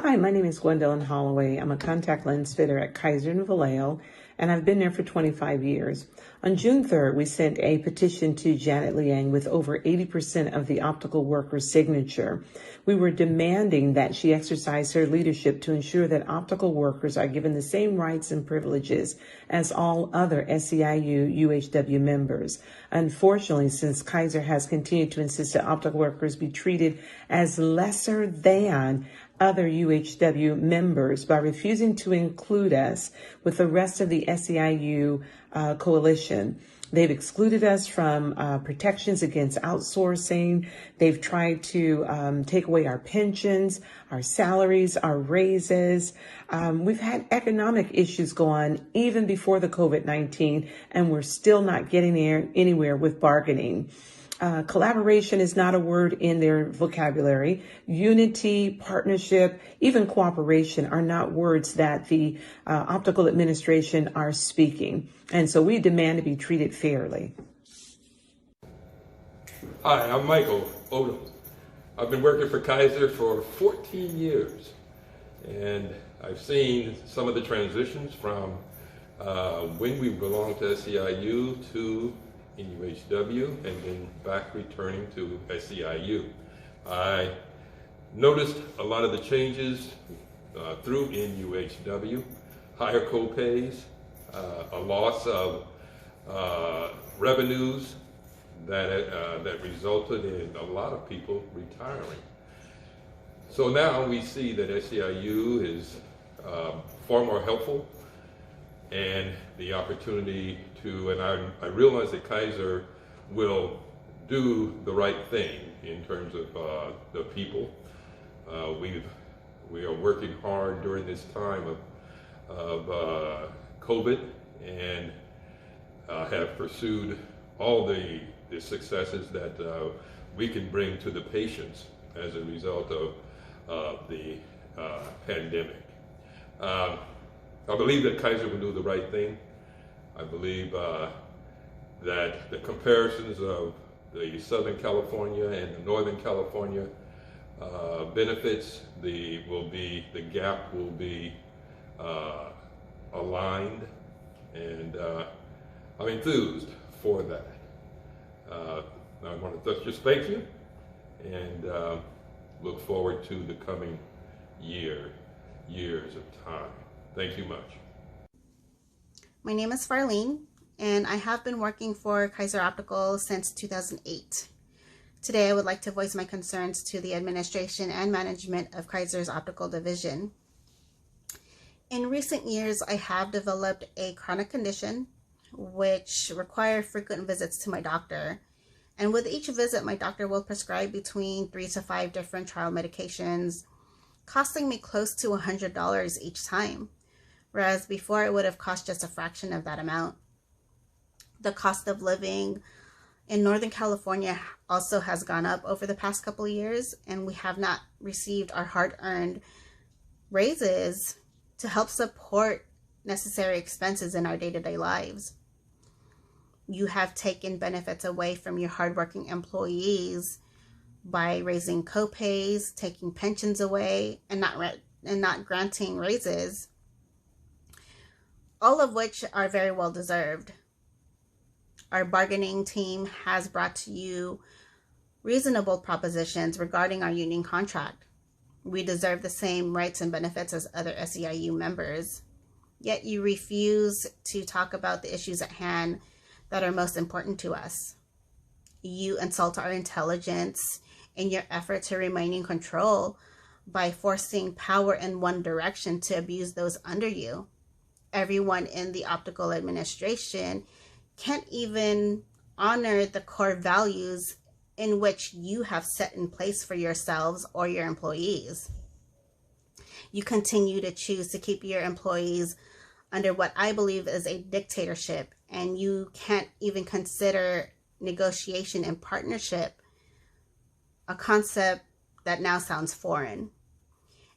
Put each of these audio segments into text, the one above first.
Hi, my name is Gwendolyn Holloway. I'm a contact lens fitter at Kaiser in Vallejo, and I've been there for 25 years. On June 3rd, we sent a petition to Janet Liang with over 80% of the optical workers' signature. We were demanding that she exercise her leadership to ensure that optical workers are given the same rights and privileges as all other SEIU UHW members. Unfortunately, since Kaiser has continued to insist that optical workers be treated as lesser than other UHW members by refusing to include us with the rest of the SEIU coalition. They've excluded us from protections against outsourcing. They've tried to take away our pensions, our salaries, our raises. We've had economic issues go on even before the COVID-19, and we're still not getting anywhere with bargaining. Collaboration is not a word in their vocabulary. Unity, partnership, even cooperation are not words that the optical administration are speaking. And so we demand to be treated fairly. Hi, I'm Michael Odom. I've been working for Kaiser for 14 years, and I've seen some of the transitions from when we belonged to SEIU to UHW and then back returning to SEIU. I noticed a lot of the changes through NUHW, higher co-pays, a loss of revenues that resulted in a lot of people retiring. So now we see that SEIU is far more helpful, and the opportunity to, and I realize that Kaiser will do the right thing in terms of the people. We are working hard during this time of COVID, and have pursued all the successes that we can bring to the patients as a result of the pandemic. I believe that Kaiser will do the right thing. I believe that the comparisons of the Southern California and the Northern California benefits, the gap will be aligned, and I'm enthused for that. I want to just thank you, and look forward to the coming years of time. Thank you much. My name is Farlene, and I have been working for Kaiser Optical since 2008. Today, I would like to voice my concerns to the administration and management of Kaiser's optical division. In recent years, I have developed a chronic condition which require frequent visits to my doctor. And with each visit, my doctor will prescribe between 3 to 5 different trial medications, costing me close to $100 each time. Whereas before it would have cost just a fraction of that amount. The cost of living in Northern California also has gone up over the past couple of years, and we have not received our hard-earned raises to help support necessary expenses in our day-to-day lives. You have taken benefits away from your hardworking employees by raising co-pays, taking pensions away, and not granting raises, all of which are very well deserved. Our bargaining team has brought to you reasonable propositions regarding our union contract. We deserve the same rights and benefits as other SEIU members, yet you refuse to talk about the issues at hand that are most important to us. You insult our intelligence in your effort to remain in control by forcing power in one direction to abuse those under you. Everyone in the optical administration can't even honor the core values in which you have set in place for yourselves or your employees. You continue to choose to keep your employees under what I believe is a dictatorship, and you can't even consider negotiation and partnership, a concept that now sounds foreign.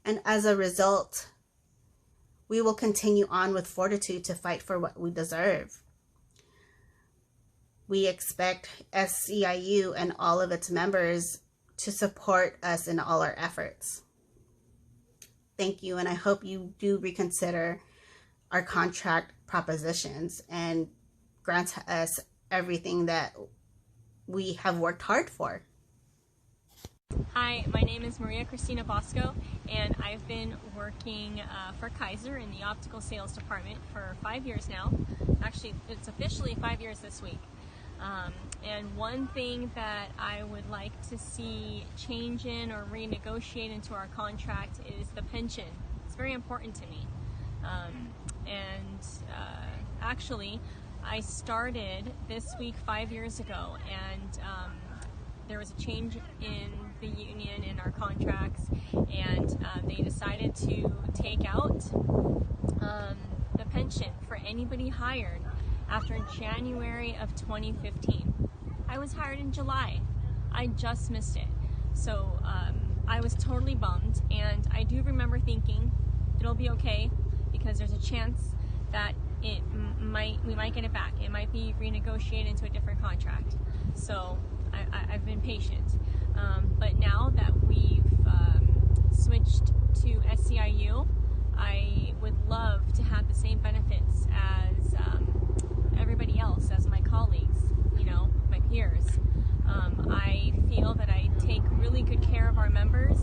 And as a result, we will continue on with fortitude to fight for what we deserve. We expect SEIU and all of its members to support us in all our efforts. thank you, and I hope you do reconsider our contract propositions and grant us everything that we have worked hard for. Hi, my name is Maria Cristina Bosco, and I've been working for Kaiser in the optical sales department for 5 years now. Actually, it's officially 5 years this week. And one thing that I would like to see change in or renegotiate into our contract is the pension. It's very important to me. Actually, I started this week 5 years ago, and there was a change in the union in our contracts, and they decided to take out the pension for anybody hired after January of 2015. I was hired in July. I just missed it. So I was totally bummed, and I do remember thinking it'll be okay because there's a chance that we might get it back. It might be renegotiated into a different contract. So I've been patient. But now that we've switched to SCIU, I would love to have the same benefits as everybody else, as my colleagues, my peers. I feel that I take really good care of our members,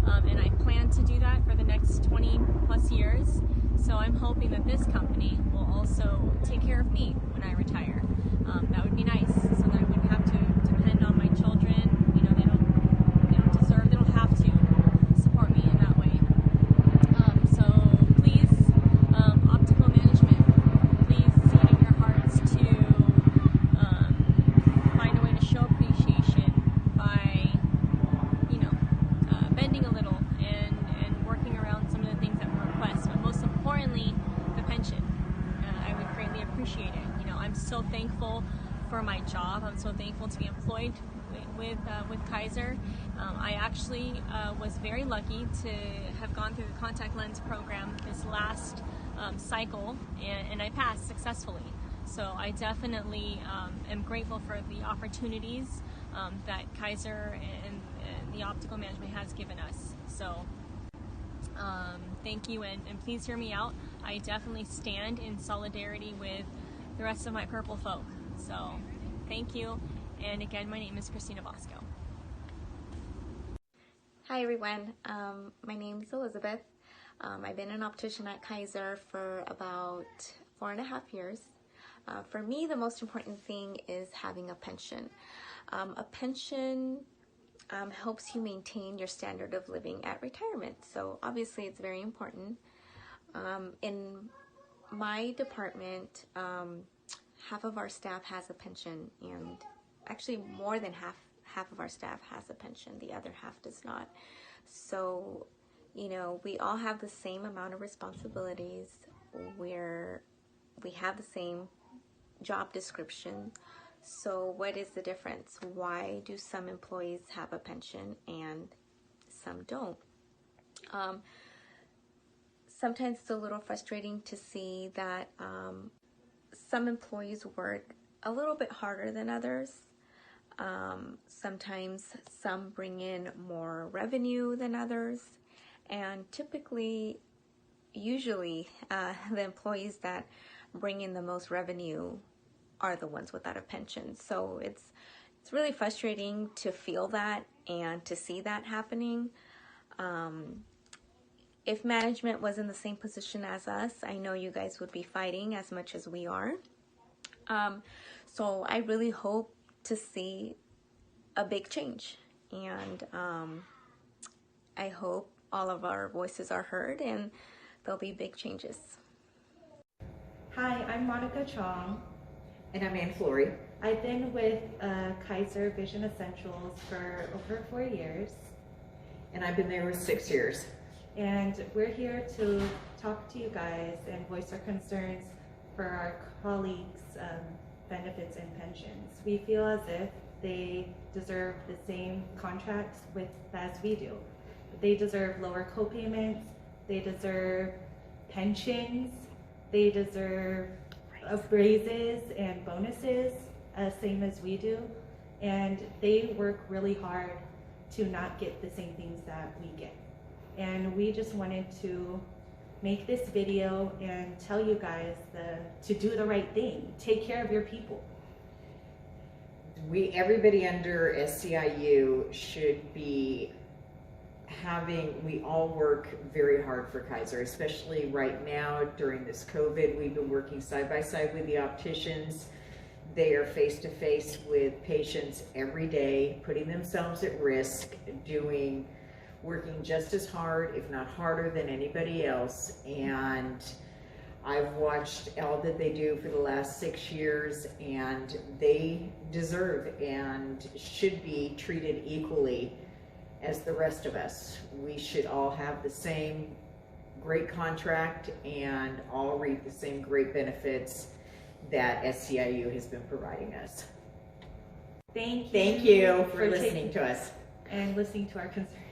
and I plan to do that for the next 20 plus years. So I'm hoping that this company will also take care of me when I retire. That would be nice, so that I wouldn't have to depend on my children. They don't have to support me in that way. So please, Optical Management, please see it in your hearts to find a way to show appreciation by, bending a little and working around some of the things that we request. But most importantly, the pension. I would greatly appreciate it. I'm so thankful for my job. I'm so thankful to be employed with Kaiser. I actually was very lucky to have gone through the contact lens program this last cycle, and I passed successfully. So I definitely am grateful for the opportunities that Kaiser and the optical management has given us. So thank you, and please hear me out. I definitely stand in solidarity with the rest of my purple folk. So thank you, and again, my name is Cristina Bosco. Hi everyone, my name is Elizabeth. I've been an optician at Kaiser for about 4.5 years. For me, the most important thing is having a pension. A pension helps you maintain your standard of living at retirement, so obviously it's very important. In my department, half of our staff has a pension, and actually more than half of our staff has a pension. The other half does not. So, we all have the same amount of responsibilities. We have the same job description. So what is the difference? Why do some employees have a pension and some don't? Sometimes it's a little frustrating to see that some employees work a little bit harder than others. Sometimes some bring in more revenue than others, and usually the employees that bring in the most revenue are the ones without a pension. So it's really frustrating to feel that and to see that happening. If management was in the same position as us, I know you guys would be fighting as much as we are. So I really hope to see a big change, and I hope all of our voices are heard and there'll be big changes. Hi, I'm Monica Chong. And I'm Ann Flory. I've been with Kaiser Vision Essentials for over 4 years. And I've been there 6 years. And we're here to talk to you guys and voice our concerns for our colleagues' benefits and pensions. We feel as if they deserve the same contracts as we do. They deserve lower co-payments, they deserve pensions, they deserve raises and bonuses, same as we do. And they work really hard to not get the same things that we get. and we just wanted to make this video and tell you guys to do the right thing. Take care of your people. Everybody under SCIU should be we all work very hard for Kaiser, especially right now during this COVID. We've been working side by side with the opticians. They are face to face with patients every day, putting themselves at risk, working just as hard, if not harder than anybody else. And I've watched all that they do for the last 6 years, and they deserve and should be treated equally as the rest of us. We should all have the same great contract and all reap the same great benefits that SCIU has been providing us. Thank you. Thank you for listening to us and listening to our concerns.